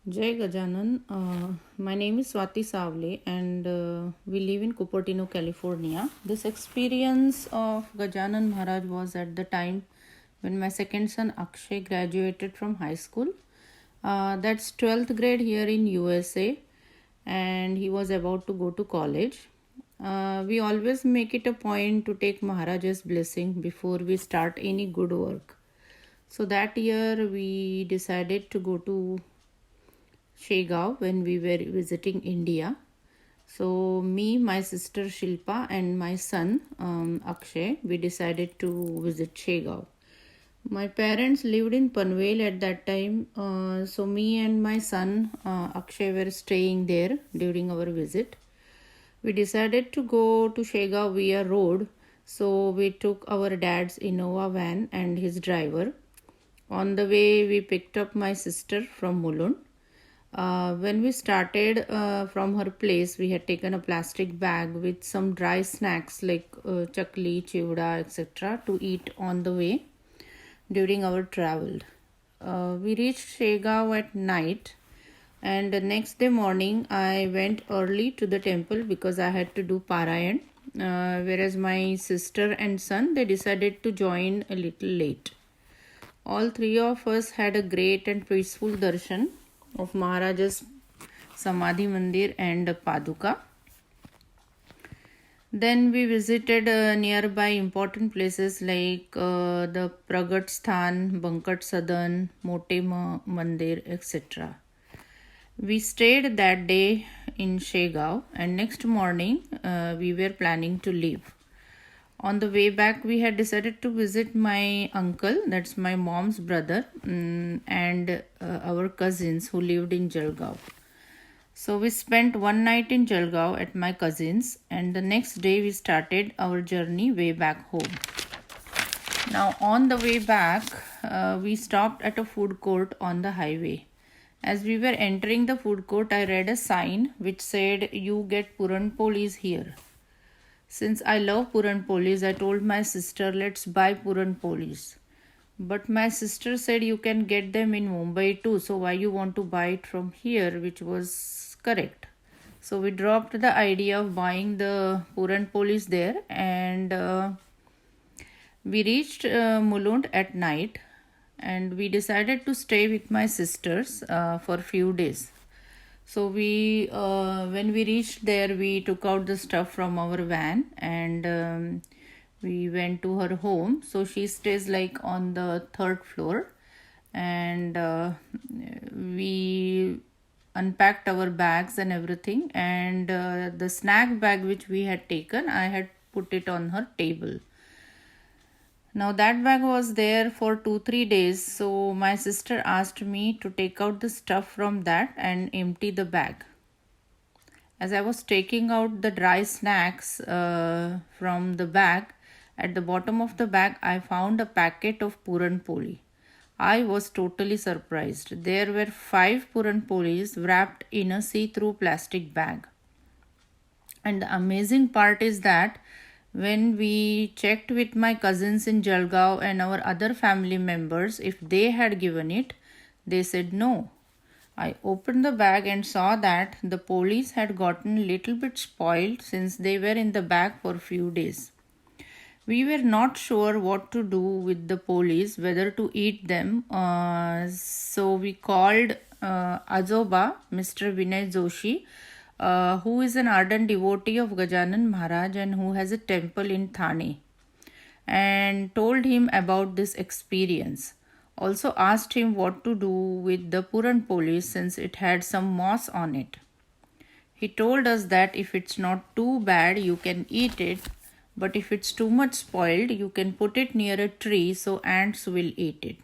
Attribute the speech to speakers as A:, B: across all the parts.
A: Jai Gajanan. My name is Swati Savle and we live in Cupertino, California. This experience of Gajanan Maharaj was at the time when my second son Akshay graduated from high school. That's 12th grade here in USA, and he was about to go to college. We always make it a point to take Maharaj's blessing before we start any good work. So that year we decided to go to Shegaon when we were visiting India. So me, my sister Shilpa and my son Akshay, we decided to visit Shegaon. My parents lived in Panvel at that time, so me and my son Akshay were staying there during our visit. We decided to go to Shegaon via road, so we took our dad's Innova van and his driver. On the way, we picked up my sister from Mulund. When we started from her place, we had taken a plastic bag with some dry snacks like chakli, chivda, etc. to eat on the way during our travel. We reached Shegaon at night, and the next day morning I went early to the temple because I had to do Parayan, whereas my sister and son, they decided to join a little late. All three of us had a great and peaceful darshan of Maharaja's Samadhi Mandir and Paduka. Then we visited nearby important places like the Pragat Sthan, Bankat Sadan, Mote Mandir, etc. We stayed that day in Shegaon, and next morning we were planning to leave. On the way back, we had decided to visit my uncle, that's my mom's brother, and our cousins who lived in Jalgaon. So we spent one night in Jalgaon at my cousins, and the next day we started our journey way back home. Now, on the way back, we stopped at a food court on the highway. As we were entering the food court, I read a sign which said, "You get Puran Polis here." Since I love Puran Polis, I told my sister, let's buy Puran Polis. But my sister said you can get them in Mumbai too, so why you want to buy it from here, which was correct. So we dropped the idea of buying the Puran Polis there, and we reached Mulund at night, and we decided to stay with my sisters for a few days. So when we reached there, we took out the stuff from our van and we went to her home. So she stays like on the third floor, and we unpacked our bags and everything. And the snack bag which we had taken, I had put it on her table. Now that bag was there for 2-3 days, so my sister asked me to take out the stuff from that and empty the bag. As I was taking out the dry snacks from the bag, at the bottom of the bag I found a packet of Puran Poli. I was totally surprised. There were 5 Puran Polis wrapped in a see-through plastic bag. And the amazing part is that when we checked with my cousins in Jalgaon and our other family members if they had given it, they said no. I opened the bag and saw that the Polis had gotten a little bit spoiled since they were in the bag for a few days. We were not sure what to do with the Polis, whether to eat them, so we called Ajoba, Mr. Vinay Joshi, who is an ardent devotee of Gajanan Maharaj and who has a temple in Thane, and told him about this experience. Also asked him what to do with the Puran Polis since it had some moss on it. He told us that if it's not too bad, you can eat it, but if it's too much spoiled, you can put it near a tree so ants will eat it.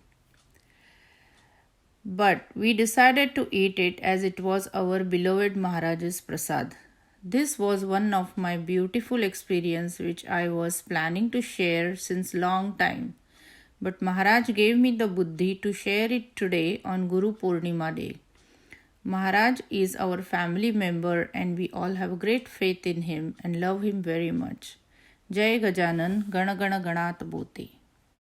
A: But we decided to eat it as it was our beloved Maharaj's prasad. This was one of my beautiful experience which I was planning to share since long time. But Maharaj gave me the buddhi to share it today on Guru Purnima Day. Maharaj is our family member and we all have great faith in him and love him very much. Jai Gajanan, Gana Gana Ganat Bhote.